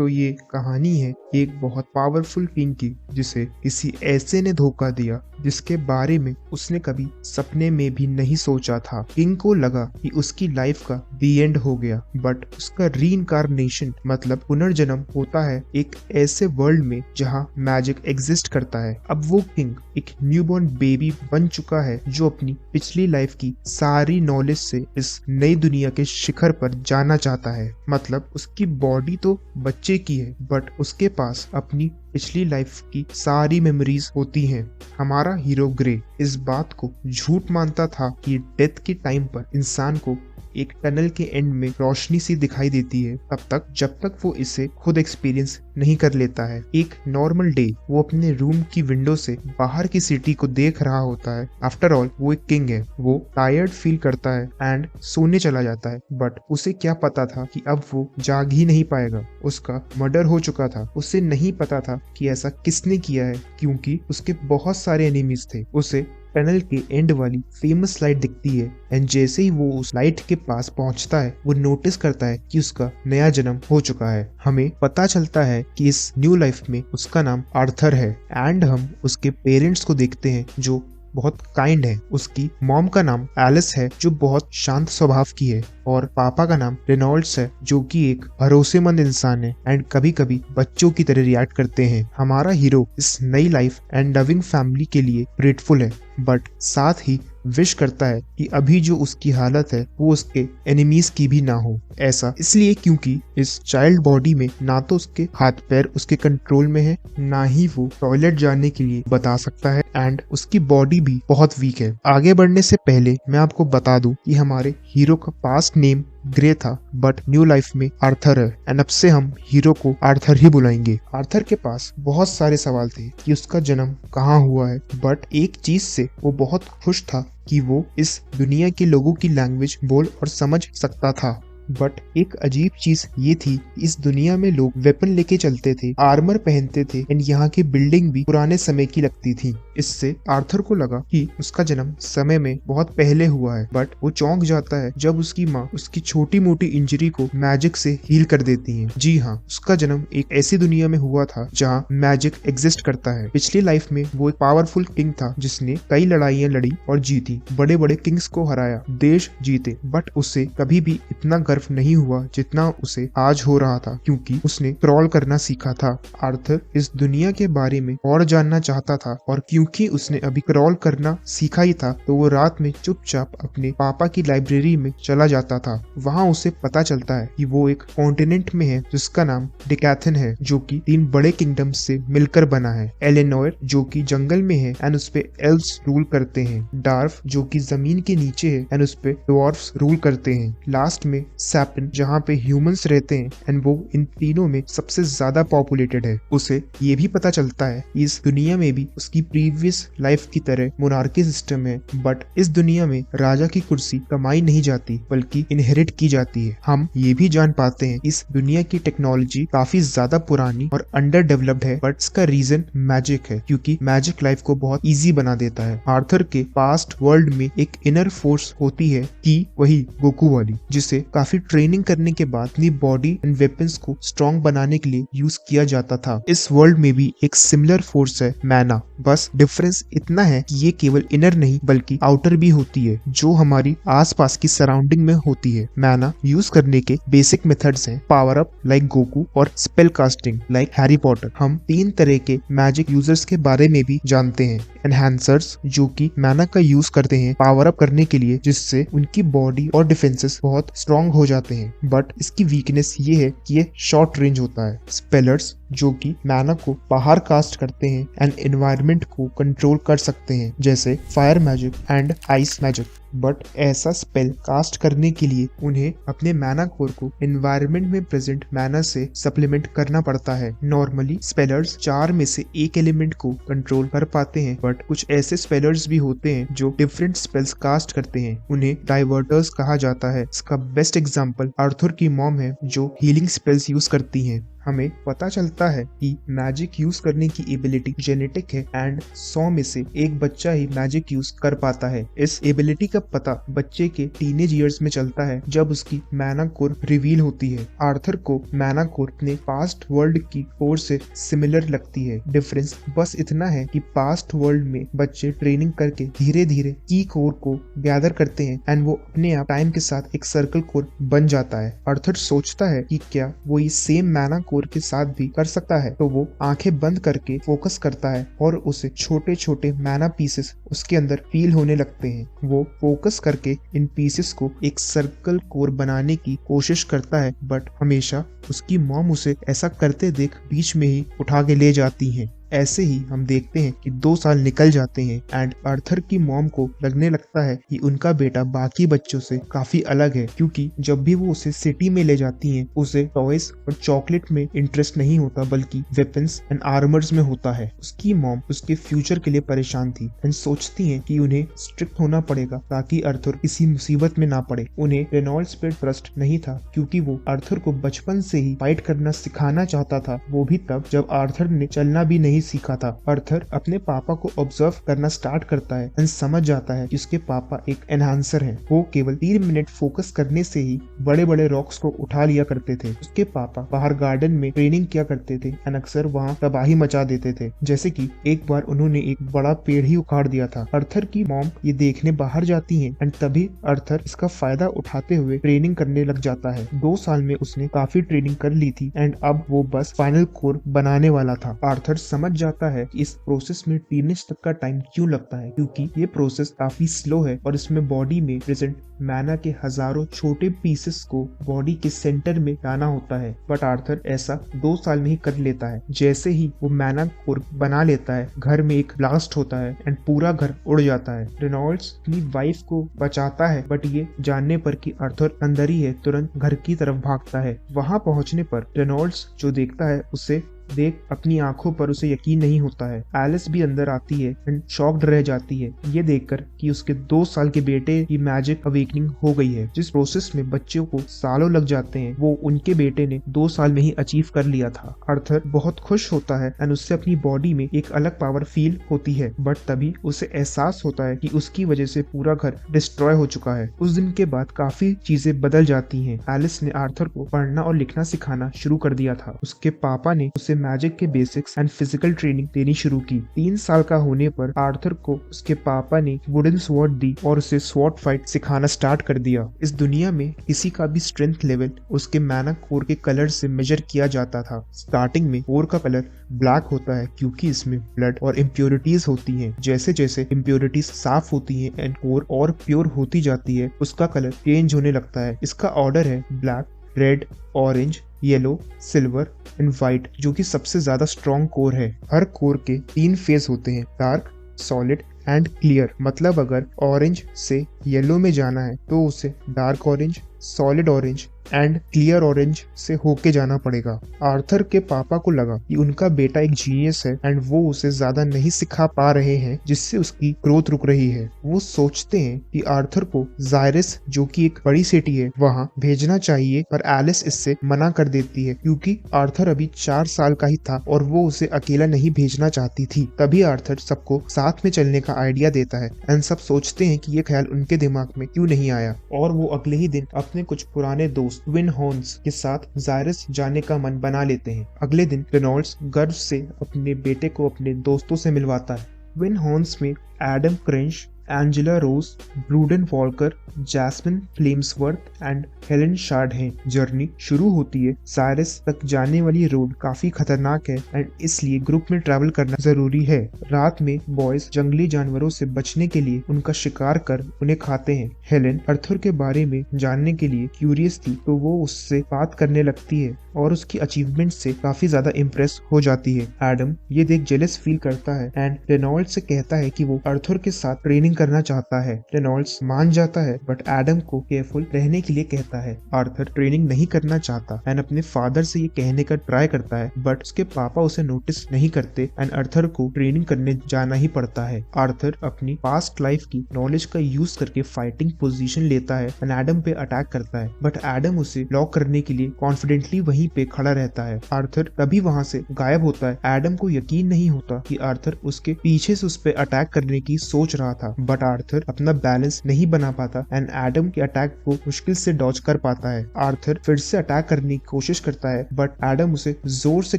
तो ये कहानी है एक बहुत पावरफुल किंग की, जिसे किसी ऐसे ने धोखा दिया जिसके बारे में उसने कभी सपने में भी नहीं सोचा था। किंग को लगा कि उसकी लाइफ का दी एंड हो गया, बट उसका रीइंकार्नेशन मतलब पुनर्जन्म होता है एक ऐसे वर्ल्ड में जहाँ मैजिक एग्जिस्ट करता है। अब वो किंग एक न्यूबॉर्न बेबी बन चुका है जो अपनी पिछली लाइफ की सारी नॉलेज से इस नई दुनिया के शिखर पर जाना चाहता है। मतलब उसकी बॉडी तो बच्चे की है, बट उसके पास अपनी पिछली लाइफ की सारी मेमोरीज होती हैं। हमारा हीरो ग्रे इस बात को झूठ मानता था कि डेथ के टाइम पर इंसान को एक टनल के एंड में रोशनी सी दिखाई देती है, तब तक जब तक वो इसे खुद एक्सपीरियंस नहीं कर लेता है। एक नॉर्मल डे वो अपने रूम की विंडो से बाहर की सिटी को देख रहा होता है। आफ्टर ऑल वो एक किंग है। वो टायर्ड फील करता है एंड सोने चला जाता है, बट उसे क्या पता था कि अब वो जाग ही नहीं पाएगा। उसका मर्डर हो चुका था। उसे नहीं पता था कि ऐसा किसने किया है, क्योंकि उसके बहुत सारे एनिमीज थे। उसे टनल के एंड वाली फेमस लाइट दिखती है एंड जैसे ही वो उस लाइट के पास पहुंचता है वो नोटिस करता है कि उसका नया जन्म हो चुका है। हमें पता चलता है कि इस न्यू लाइफ में उसका नाम आर्थर है एंड हम उसके पेरेंट्स को देखते हैं जो बहुत काइंड है। उसकी मॉम का नाम एलिस है जो बहुत शांत स्वभाव की है, और पापा का नाम रेनॉल्ड्स है जो कि एक भरोसेमंद इंसान है एंड कभी कभी बच्चों की तरह रिएक्ट करते हैं। हमारा हीरो इस नई लाइफ एंड लविंग फैमिली के लिए ग्रेटफुल है, बट साथ ही विश करता है कि अभी जो उसकी हालत है वो उसके एनिमीज की भी ना हो। ऐसा इसलिए क्योंकि इस चाइल्ड बॉडी में ना तो उसके हाथ पैर उसके कंट्रोल में है, ना ही वो टॉयलेट जाने के लिए बता सकता है एंड उसकी बॉडी भी बहुत वीक है। आगे बढ़ने से पहले मैं आपको बता दूं कि हमारे हीरो का पास्ट नेम ग्रे था, बट न्यू लाइफ में आर्थर है एंड अब से हम हीरो को आर्थर ही बुलाएंगे। आर्थर के पास बहुत सारे सवाल थे कि उसका जन्म कहाँ हुआ है, बट एक चीज से वो बहुत खुश था कि वो इस दुनिया के लोगों की लैंग्वेज बोल और समझ सकता था। बट एक अजीब चीज ये थी, इस दुनिया में लोग वेपन लेके चलते थे, आर्मर पहनते थे एंड यहाँ की बिल्डिंग भी पुराने समय की लगती थी। इससे आर्थर को लगा कि उसका जन्म समय में बहुत पहले हुआ है, बट वो चौंक जाता है जब उसकी माँ उसकी छोटी मोटी इंजरी को मैजिक से हील कर देती है। जी हाँ, उसका जन्म एक ऐसी दुनिया में हुआ था जहाँ मैजिक एग्जिस्ट करता है। पिछली लाइफ में वो एक पावरफुल किंग था जिसने कई लड़ाइयाँ लड़ी और जीती, बड़े बड़े किंग्स को हराया, देश जीते, बट उसे कभी भी इतना गर्व नहीं हुआ जितना उसे आज हो रहा था, क्योंकि उसने क्रॉल करना सीखा था। आर्थर इस दुनिया के बारे में और जानना चाहता था, और क्योंकि उसने अभी क्रॉल करना सीखा ही था तो वो रात में चुपचाप अपने पापा की लाइब्रेरी में चला जाता था। वहाँ उसे पता चलता है कि वो एक कॉन्टिनेंट में है जिसका नाम डिकैथन है, जो कि 3 बड़े किंगडम से मिलकर बना है। एलेनोर जो कि जंगल में है एंड उस पे एल्व्स रूल करते हैं, डार्फ जो कि जमीन के नीचे है एंड उस पे ड्वार्फ्स रूल करते हैं, लास्ट में सैपिन जहाँ पे ह्यूमंस रहते हैं एंड वो इन तीनों में सबसे ज्यादा पॉपुलेटेड है। उसे ये भी पता चलता है कि इस दुनिया में भी उसकी प्रीवियस लाइफ की तरह मोनार्की सिस्टम है, बट इस दुनिया में राजा की कुर्सी कमाई नहीं जाती बल्कि इनहेरिट की जाती है। हम ये भी जान पाते हैं इस दुनिया की टेक्नोलॉजी काफी ज्यादा पुरानी और अंडर डेवलप्ड है, बट इसका रीजन मैजिक है, क्योंकि मैजिक लाइफ को बहुत इजी बना देता है। आर्थर के पास्ट वर्ल्ड में एक इनर फोर्स होती है कि वही गोकू वाली, जिसे काफी ट्रेनिंग करने के बाद अपनी बॉडी एंड वेपन्स को स्ट्रॉन्ग बनाने के लिए यूज किया जाता था। इस वर्ल्ड में भी एक सिमिलर फोर्स है, मैना, बस डिफरेंस इतना है कि ये केवल इनर नहीं बल्कि आउटर भी होती है, जो हमारी आसपास की सराउंडिंग में होती है। मैना यूज करने के बेसिक मेथड्स हैं पावर अप लाइक गोकू और spell casting like Harry Potter. हम 3 तरह के मैजिक यूजर्स के बारे में भी जानते हैं। एनहांसर्स जो कि मैना का यूज करते हैं पावर अप करने के लिए, जिससे उनकी बॉडी और डिफेंसेस बहुत स्ट्रॉन्ग हो जाते हैं, बट इसकी वीकनेस ये है कि ये शॉर्ट रेंज होता है। स्पेलर्स जो कि मैना को बाहर कास्ट करते हैं एंड एनवायरनमेंट को कंट्रोल कर सकते हैं, जैसे fire magic and ice magic, but ऐसा स्पेल कास्ट करने के लिए उन्हें अपने मैना कोर को एनवायरनमेंट में प्रेजेंट मैना से सप्लीमेंट करना पड़ता है। नॉर्मली स्पेलर्स 4 में से एक एलिमेंट को कंट्रोल कर पाते हैं, बट कुछ ऐसे स्पेलर्स भी होते हैं जो डिफरेंट स्पेल्स कास्ट करते हैं, उन्हें डाइवर्टर्स कहा जाता है। इसका बेस्ट एग्जांपल आर्थर की मॉम है जो हीलिंग स्पेल्स यूज करती हैं। हमें पता चलता है कि मैजिक यूज करने की एबिलिटी जेनेटिक है एंड 100 में से एक बच्चा ही मैजिक यूज कर पाता है। इस एबिलिटी का पता बच्चे के टीनेज ईयर्स में चलता है जब उसकी मैना कोर रिवील होती है। आर्थर को मैना कोर अपने पास्ट वर्ल्ड की कोर से सिमिलर लगती है। डिफरेंस बस इतना है कि पास्ट वर्ल्ड में बच्चे ट्रेनिंग करके धीरे धीरे की कोर को गैदर करते हैं एंड वो अपने आप टाइम के साथ एक सर्कल कोर बन जाता है। आर्थर सोचता है कि क्या वो ये सेम मैना कोर के साथ भी कर सकता है, तो वो आंखें बंद करके फोकस करता है और उसे छोटे छोटे मैना पीसेस उसके अंदर फील होने लगते हैं। वो फोकस करके इन पीसेस को एक सर्कल कोर बनाने की कोशिश करता है, बट हमेशा उसकी मॉम उसे ऐसा करते देख बीच में ही उठा के ले जाती हैं। ऐसे ही हम देखते हैं कि 2 साल निकल जाते हैं एंड आर्थर की मॉम को लगने लगता है कि उनका बेटा बाकी बच्चों से काफी अलग है, क्योंकि जब भी वो उसे सिटी में ले जाती हैं उसे टॉयज और चॉकलेट में इंटरेस्ट नहीं होता बल्कि वेपन्स एंड आर्मर्स में होता है। उसकी मॉम उसके फ्यूचर के लिए परेशान थी एंड सोचती है कि उन्हें स्ट्रिक्ट होना पड़ेगा ताकि आर्थर किसी मुसीबत में ना पड़े। उन्हें रेनॉल्ड्स पे ट्रस्ट नहीं था क्योंकि वो आर्थर को बचपन से ही फाइट करना सिखाना चाहता था, वो भी तब जब आर्थर ने चलना भी नहीं सीखा था। आर्थर अपने पापा को ऑब्जर्व करना स्टार्ट करता है एंड समझ जाता है कि उसके पापा एक एनहांसर हैं। वो केवल 3 मिनट फोकस करने से ही बड़े बड़े रॉक्स को उठा लिया करते थे। उसके पापा बाहर गार्डन में ट्रेनिंग किया करते थे एंड अक्सर वहाँ तबाही मचा देते थे, जैसे कि एक बार उन्होंने एक बड़ा पेड़ ही उखाड़ दिया था। आर्थर की मॉम ये देखने बाहर जाती है एंड तभी आर्थर इसका फायदा उठाते हुए ट्रेनिंग करने लग जाता है। 2 साल में उसने काफी ट्रेनिंग कर ली थी एंड अब वो बस फाइनल कोर बनाने वाला था। आर्थर समझ जाता है कि इस प्रोसेस में टीनेज तक का टाइम क्यों लगता है, क्योंकि ये प्रोसेस काफी स्लो है और इसमें बॉडी में प्रेजेंट मैना के हजारों छोटे पीसेस को बॉडी के सेंटर में लाना होता है। बट आर्थर ऐसा 2 साल में ही कर लेता है। जैसे ही वो मैना कोर बना लेता है, घर में एक ब्लास्ट होता है एंड पूरा घर उड़ जाता है। रेनॉल्ड्स अपनी वाइफ को बचाता है, बट ये जानने पर कि आर्थर अंदर ही है तुरंत घर की तरफ भागता है। वहां पहुंचने पर रेनॉल्ड्स जो देखता है उसे देख अपनी आंखों पर उसे यकीन नहीं होता है। एलिस भी अंदर आती है एंड शॉक्ड रह जाती है ये देखकर कि उसके 2 साल के बेटे की मैजिक अवेकनिंग हो गई है। जिस प्रोसेस में बच्चों को सालों लग जाते हैं वो उनके बेटे ने 2 साल में ही अचीव कर लिया था। आर्थर बहुत खुश होता है एंड उससे अपनी बॉडी में एक अलग पावर फील होती है, बट तभी उसे एहसास होता है कि उसकी वजह से पूरा घर डिस्ट्रॉय हो चुका है। उस दिन के बाद काफी चीजें बदल जाती हैं। एलिस ने आर्थर को पढ़ना और लिखना सिखाना शुरू कर दिया था। उसके पापा ने उसे मैजिक के बेसिक्स एंड फिजिकल ट्रेनिंग देनी शुरू की। 3 साल का होने पर आर्थर को उसके पापा ने वुडन स्वॉर्ड दी और उसे स्वॉर्ड फाइट सिखाना स्टार्ट कर दिया। इस दुनिया में किसी का भी स्ट्रेंथ लेवल उसके मैना कोर के कलर से मेजर किया जाता था। स्टार्टिंग में कोर का कलर ब्लैक होता है क्योंकि इसमें ब्लड और इम्प्योरिटीज होती हैं। जैसे जैसे इम्प्योरिटीज साफ होती हैं एंड कोर और प्योर होती जाती है, उसका कलर चेंज होने लगता है। इसका ऑर्डर है black, red, orange, yellow, silver and white, जो कि सबसे ज्यादा स्ट्रॉन्ग कोर है। हर कोर के 3 फेज होते हैं, डार्क, सॉलिड एंड क्लियर। मतलब अगर ऑरेंज से येलो में जाना है तो उसे dark orange, solid orange and clear orange से होके जाना पड़ेगा। आर्थर के पापा को लगा कि उनका बेटा एक जीनियस है एंड वो उसे ज्यादा नहीं सिखा पा रहे हैं, जिससे उसकी ग्रोथ रुक रही है। वो सोचते हैं कि आर्थर को जायरस, जो कि एक बड़ी सिटी है, वहाँ भेजना चाहिए, पर एलिस इससे मना कर देती है क्योंकि आर्थर अभी 4 साल का ही था और वो उसे अकेला नहीं भेजना चाहती थी। तभी आर्थर सबको साथ में चलने का आइडिया देता है एंड सब सोचते हैं कि ये ख्याल उनके दिमाग में क्यों नहीं आया, और वो अगले ही दिन अपने कुछ पुराने दोस्त ट्विन हॉर्न्स के साथ जायरस जाने का मन बना लेते हैं। अगले दिन रेनॉल्ड्स गर्व से अपने बेटे को अपने दोस्तों से मिलवाता है। ट्विन हॉर्न्स में Adam Crench, Angela Rose, Brudon Walker, Jasmine Flemsworth and Helen Shard हैं। जर्नी शुरू होती है। जायरस तक जाने वाली रोड काफी खतरनाक है एंड इसलिए ग्रुप में ट्रैवल करना जरूरी है। रात में बॉयज जंगली जानवरों से बचने के लिए उनका शिकार कर उन्हें खाते हैं। हेलेन आर्थर के बारे में जानने के लिए क्यूरियस थी तो वो उससे बात करने लगती है और उसकी अचीवमेंट से काफी ज्यादा इम्प्रेस हो जाती है। एडम ये देख जेलस फील करता है एंड रेनॉल्ड से कहता है कि वो आर्थर के साथ ट्रेनिंग करना चाहता है। रेनॉल्ड्स मान जाता है बट एडम को केयरफुल रहने के लिए कहता है। आर्थर ट्रेनिंग नहीं करना चाहता एंड अपने फादर से ये कहने का ट्राई करता है बट उसके पापा उसे नोटिस नहीं करते एंड आर्थर को ट्रेनिंग करने जाना ही पड़ता है। आर्थर अपनी पास्ट लाइफ की नॉलेज का यूज करके फाइटिंग पोजीशन लेता है एंड एडम पे अटैक करता है बट एडम उसे लॉक करने के लिए कॉन्फिडेंटली वहीं पे खड़ा रहता है। आर्थर तभी वहां से गायब होता है। एडम को यकीन नहीं होता कि आर्थर उसके पीछे से उस पे अटैक करने की सोच रहा था बट आर्थर अपना बैलेंस नहीं बना पाता एंड एडम के अटैक को मुश्किल से डॉज कर पाता है। आर्थर फिर से अटैक करने की कोशिश करता है बट एडम उसे जोर से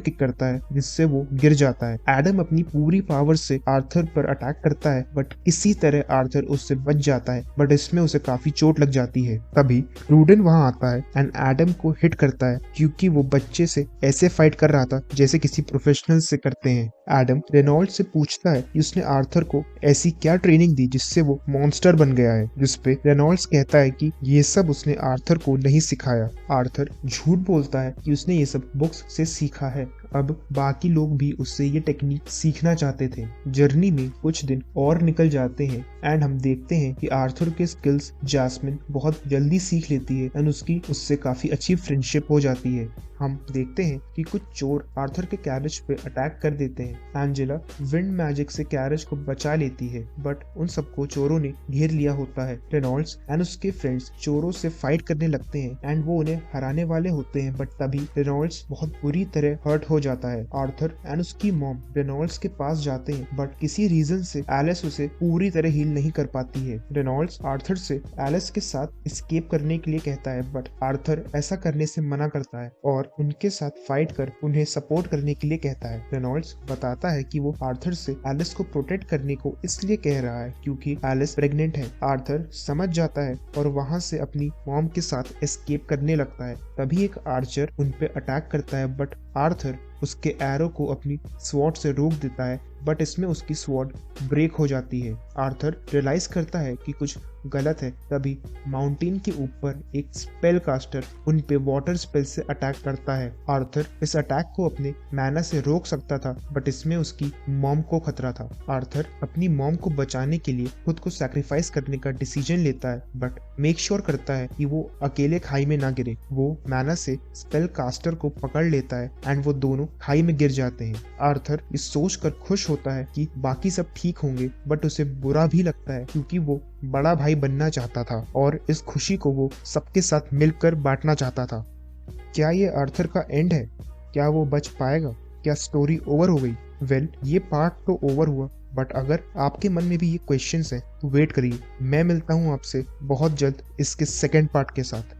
किक करता है जिससे वो गिर जाता है। एडम अपनी पूरी पावर से आर्थर पर अटैक करता है बट किसी तरह आर्थर उससे बच जाता है बट इसमें उसे काफी चोट लग जाती है। तभी रूडन वहां आता है एंड एडम को हिट करता है क्योंकि वो बच्चे से ऐसे फाइट कर रहा था जैसे किसी प्रोफेशनल से करते हैं। एडम रेनॉल्ड से पूछता है कि उसने आर्थर को ऐसी क्या ट्रेनिंग दी जिससे वो मॉन्स्टर बन गया है, जिसपे रेनॉल्ड्स कहता है कि ये सब उसने आर्थर को नहीं सिखाया। आर्थर झूठ बोलता है कि उसने ये सब बुक्स से सीखा है। अब बाकी लोग भी उससे ये टेक्निक सीखना चाहते थे। जर्नी में कुछ दिन और निकल जाते हैं एंड हम देखते हैं कि आर्थर के स्किल्स जैस्मिन बहुत जल्दी सीख लेती है एंड उसकी उससे काफी अच्छी फ्रेंडशिप हो जाती है। हम देखते हैं कि कुछ चोर आर्थर के कैरेज पे अटैक कर देते हैं। एंजेला विंड मैजिक से कैरेज को बचा लेती है बट उन सबको चोरों ने घेर लिया होता है। रेनॉल्ड्स एंड उसके फ्रेंड्स चोरों से फाइट करने लगते हैं एंड वो उन्हें हराने वाले होते हैं बट तभी रेनॉल्ड्स बहुत बुरी तरह हर्ट हो जाता है। आर्थर एंड उसकी मॉम रेनॉल्ड्स के पास जाते हैं बट किसी रीजन से एलिस उसे पूरी तरह हील नहीं कर पाती है। रेनॉल्ड्स आर्थर से एलिस के साथ एस्केप करने के लिए कहता है बट आर्थर ऐसा करने से मना करता है और उनके साथ फाइट कर उन्हें सपोर्ट करने के लिए कहता है। रेनॉल्ड्स बताता है कि वो आर्थर से एलिस को प्रोटेक्ट करने को इसलिए कह रहा है क्योंकि एलिस प्रेग्नेंट है। आर्थर समझ जाता है और वहां से अपनी मॉम के साथ एस्केप करने लगता है। तभी एक आर्चर उन पे अटैक करता है बट आर्थर उसके एरो को अपनी स्वॉर्ड से रोक देता है बट इसमें उसकी स्वॉर्ड ब्रेक हो जाती है। आर्थर रियलाइज करता है कि कुछ गलत है। तभी माउंटेन के ऊपर एक स्पेल कास्टर उन पे वाटर स्पेल से अटैक करता है। आर्थर इस अटैक को अपने मैना से रोक सकता था बट इसमें उसकी मॉम को खतरा था। आर्थर अपनी मॉम को बचाने के लिए खुद को सैक्रिफाइस करने का डिसीजन लेता है बट मेक श्योर करता है कि वो अकेले खाई में ना गिरे। वो मैना से स्पेल कास्टर को पकड़ लेता है एंड वो दोनों खाई में गिर जाते हैं। आर्थर इस सोच कर खुश होता है कि बाकी सब ठीक होंगे बट उसे बुरा भी लगता है क्योंकि वो बड़ा भाई बनना चाहता था और इस खुशी को वो सबके साथ मिलकर बांटना चाहता था। क्या ये आर्थर का एंड है? क्या वो बच पाएगा? क्या स्टोरी ओवर हो गई? वेल, ये पार्ट तो ओवर हुआ बट अगर आपके मन में भी ये क्वेश्चंस हैं तो वेट करिए, मैं मिलता हूँ आपसे बहुत जल्द इसके सेकंड पार्ट के साथ।